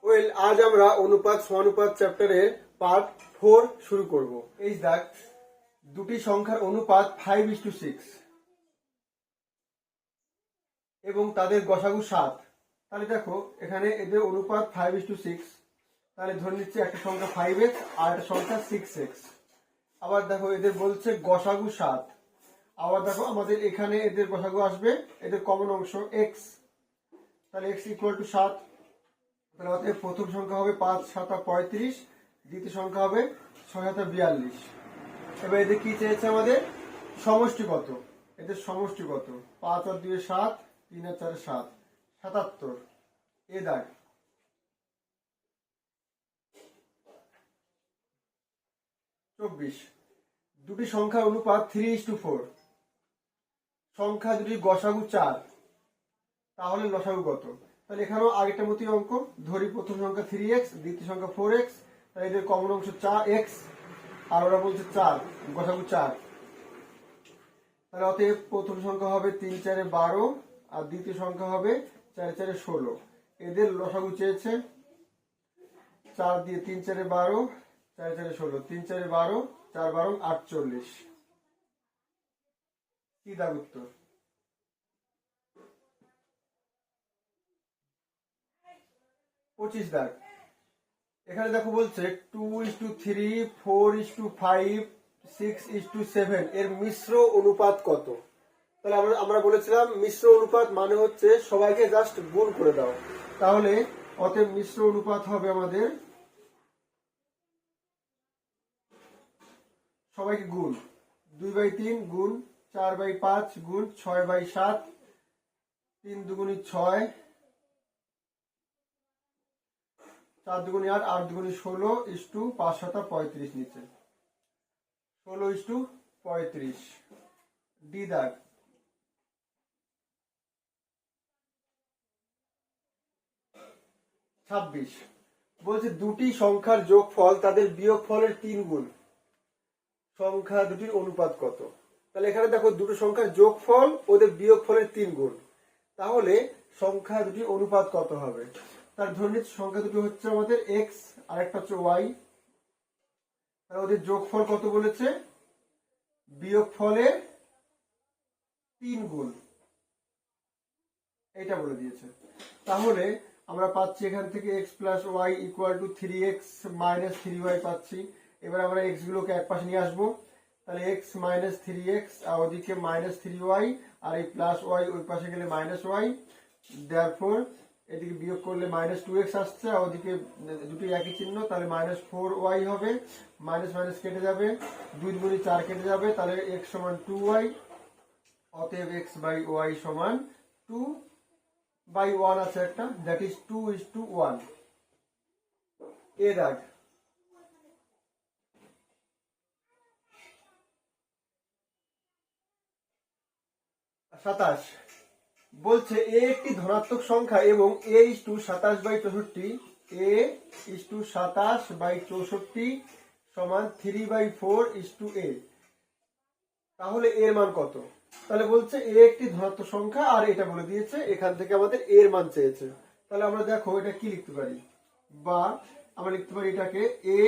Well, আজ আমরা অনুপাত সমানুপাত চ্যাপ্টারের পার্ট 4 শুরু করব। এই দেখ, দুটি সংখ্যার অনুপাত 5:6 এবং তাদের গসাগু 7। তাহলে দেখো এখানে এদের অনুপাত 5:6। তাহলে ধরে নিচ্ছে একটা সংখ্যা 5x আর একটা সংখ্যা 6x। আবার দেখো এদের বলছে গসাগু 7। আবার দেখো আমাদের এখানে এদের গসাগু আসবে, এদের কমন অংশ x। তাহলে x = 7। তাহলে অতএব প্রথম সংখ্যা হবে 5 × 7 = 35, দ্বিতীয় সংখ্যা হবে 6 × 7 = 42। এবার এদের কি চেয়েছে আমাদের? সমষ্টি কত? এদের সমষ্টি কত? 5 আর 2 = 7, 3 আর 4 = 7, 77। এ দাগ 24। দুটি সংখ্যার অনুপাত 3:4। সংখ্যা দুটি গসাগু 4, তাহলে লসাগু কত? তাহলে এখানেও আগেরটার মতোই অঙ্ক ধরি। প্রথম সংখ্যা 3x, দ্বিতীয় সংখ্যা 4x। তাহলে এদের কমন অংশ 4x আর ওরা বলছে 4, গসাগু 4। তাহলে অতএব প্রথম সংখ্যা হবে 3 × 4 = 12 আর দ্বিতীয় সংখ্যা হবে 4 × 4 = 16। এদের লসাগু চেয়েছে 4 দিয়ে 3 × 4 = 12, 4 × 4 = 16, 3 × 4 = 12, 4 × 12 = 48। কি দাগ উত্তর? পঁচিশ দাগ। এখানে দেখো বলছে 2:3, 4:5, 6:7 এর মিশ্র অনুপাত কত? তাহলে আমরা বলেছিলাম মিশ্র অনুপাত মানে হচ্ছে সবাইকে জাস্ট গুণ করে দাও। তাহলে অতএব মিশ্র অনুপাত হবে আমাদের সবাইকে গুণ 2/3 গুণ 4/5 গুণ 6/7, 3 × 2 = 6, 4 × 2 = 8, 8 × 2 = 16, 5 × 7 = 35 নিচে 16:35। ডি দাগ 26। বলছে দুটি সংখ্যার যোগফল তাদের বিয়োগফলের 3 গুণ। সংখ্যা দুটির অনুপাত কত? তাহলে এখানে দেখো দুটো সংখ্যার যোগফল ওদের বিয়োগফলের 3 গুণ। তাহলে সংখ্যা দুটির অনুপাত কত হবে? তার ধরে নিচ্ছি সংখ্যা দুটি হচ্ছে আমাদের x আর একটা হচ্ছে y। তাহলে ওদের যোগফল কত বলেছে? বিয়োগফলের 3 গুণ, এটা বলে দিয়েছে। তাহলে আমরা পাচ্ছি এখান থেকে x + y = 3x - 3y পাচ্ছি। এবার আমরা x গুলোকে এক পাশে নিয়ে আসবো। তাহলে x - 3x আর ওদিকে -3y আর এই +y ওই পাশে গেলে -y। দেয়ারফর এদিকে বিয়োগ করলে -2x আসছে আর ওদিকে দুটোই একই চিহ্ন, তাহলে -4y হবে। মাইনাস মাইনাস কেটে যাবে, 2 × 2 = 4 কেটে যাবে, তাহলে x = 2y। অতএব x/y = 2/1 আছে একটা, দ্যাট ইজ 2:1। এ দাগ 27। বলছে a একটি ধনাত্মক সংখ্যা এবং a:27/64, a:27/64 = 3/4:a। তাহলে এর মান কত? তাহলে বলছে a একটি ধনাত্মক সংখ্যা আর এটা বলে দিয়েছে, এখান থেকে আমাদের এর মান চেয়েছে। তাহলে আমরা দেখো এটা কি লিখতে পারি, বা আমরা লিখতে পারি এটাকে a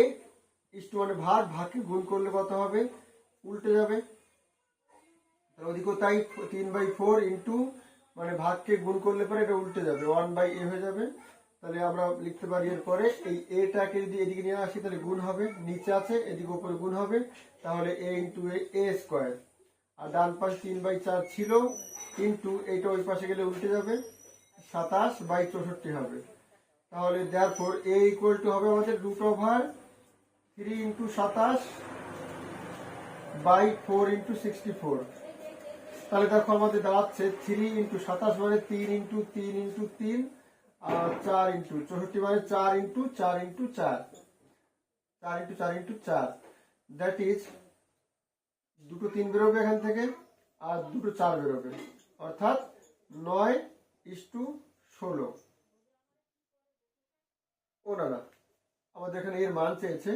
মানে ভাগকে গুণ করলে কত হবে? উল্টে যাবে। তাহলে ওদিকেও তাই 3/4 ইন্টু মানে ভাগকে গুণ করলে পরে এটা উল্টে যাবে, 1/a হয়ে যাবে। তাহলে আমরা লিখতে পারি এরপরে এই এটাকে যদি এদিকে নিয়ে আসি তাহলে গুণ হবে, নিচে আছে এদিকে উপরে গুণ হবে, তাহলে a × a²। আর ডান পাশে 3/4 ছিল কিন্তু এইটা ওই পাশে গেলে উল্টে যাবে, 27/64 হবে। তাহলে therefore a = হবে আমাদের √3 × 27/4 × 64। তাহলে দেখো আমাদের দাঁড়াচ্ছে 3 × 27 মানে 3 × 3 × 3 আর 4 × 64 মানে 4 × 4 × 4, 4 × 4 × 4। দ্যাট ইজ দুটো 3 বেরোবে এখান থেকে আর দুটো 4 বেরোবে, অর্থাৎ 9:16। ও না না, আমাদের এখানে এর মান চেয়েছে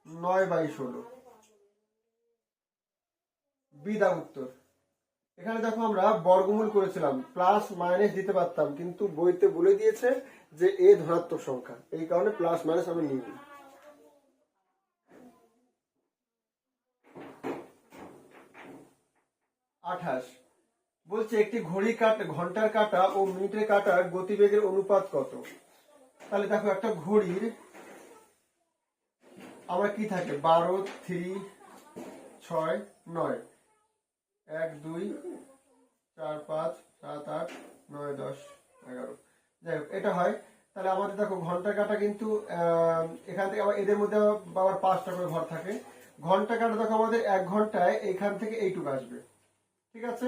9/16। বি দাগ উত্তর। এখানে দেখো আমরা বর্গমূল করেছিলাম, প্লাস মাইনাস দিতে পারতাম, কিন্তু বইতে বলে দিয়েছে যে এ ধনাত্মক সংখ্যা, এই কারণে প্লাস মাইনাস আমি নিই। 28 বলছে একটি ঘন্টার কাঁটা ও মিনিটের কাঁটার গতিবেগের অনুপাত কত। তাহলে দেখো একটা ঘড়ির আমরা কি থাকে 12, 3, 6, 9, 1, 2, 4, 5, 7, 8, 9, 10, 11, যাই হোক এটা হয়। তাহলে আমাদের দেখো ঘন্টার কাঁটা কিন্তু এখান থেকে আবার এদের মধ্যে আবার 5টা করে ঘর থাকে। ঘন্টা কাঁটা দেখো আমাদের 1 ঘন্টায় এখান থেকে এইটুকু আসবে, ঠিক আছে,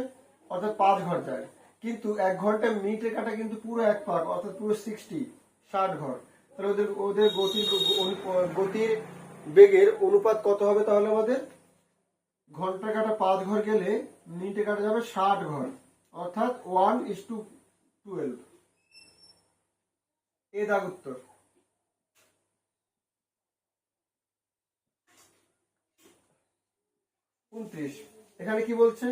অর্থাৎ 5 ঘর যায়। কিন্তু 1 ঘন্টায় মিনিটের কাঁটা কিন্তু পুরো 1 পাক, অর্থাৎ পুরো 60 ঘর। তাহলে ওদের ওদের গতির বেগের অনুপাত কত হবে তাহলে আমাদের? ঘন্টার কাঁটা 5 ঘর গেলে মিনিটে কাটা যাবে 60 ঘর, অর্থাৎ 1:12। এ দাগ উত্তর। 29 এখানে কি বলছে?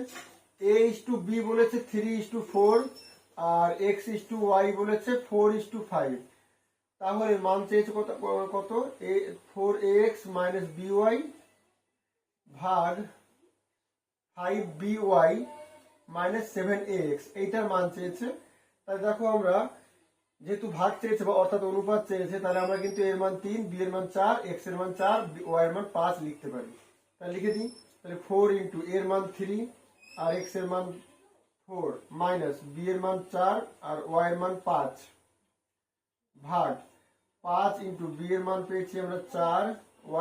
a:b বলেছে 3:4 আর x:y বলেছে 4:5। তাহলে মান চেয়েছে কত কত? 4ax - by ভাগ 5by - 7ax, এইটার মান চেয়েছে। তাহলে দেখো আমরা যেহেতু ভাগ চেয়েছে বা অর্থাৎ অনুপাত চেয়েছে, তাহলে আমরা কিন্তু এর মান 3, b এর মান 4, x এর মান 4, y এর মান 5 লিখতে পারি। তাহলে লিখে দিই। তাহলে 4 ইন্টু এর মান 3 আর x এর মান 4 মাইনাস b এর মান 4 আর y এর মান 5 ভাগ 5 ইন্টু b এর মান পেয়েছি আমরা 4,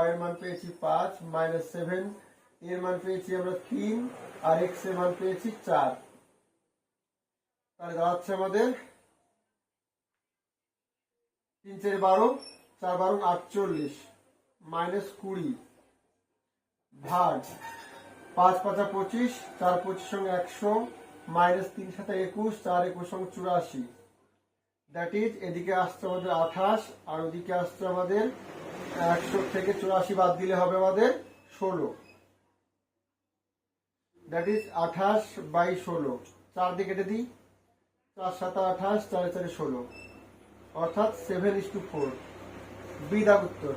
y এর মান পেয়েছি 5 মাইনাস 7, এর মান পেয়েছি আমরা 3 আর x এর মান পেয়েছি 4। তাহলে দাঁড়াচ্ছে আমাদের 3 4 12, 4 12 48 মাইনাস 20 ভাগ 5 5 25, 4 25 সঙ্গে 100 মাইনাস 3 7 21, 4 21 সঙ্গে 84। দ্যাট ইজ এদিকে আসছে আমাদের 28 আর ওদিকে আসছে আমাদের 100 থেকে 84 বাদ দিলে হবে আমাদের 16। That is 28/16। 4 দিয়ে কেটে দিই, 4 7 28, 4 4 16, অর্থাৎ 7:4। বি দাগ উত্তর।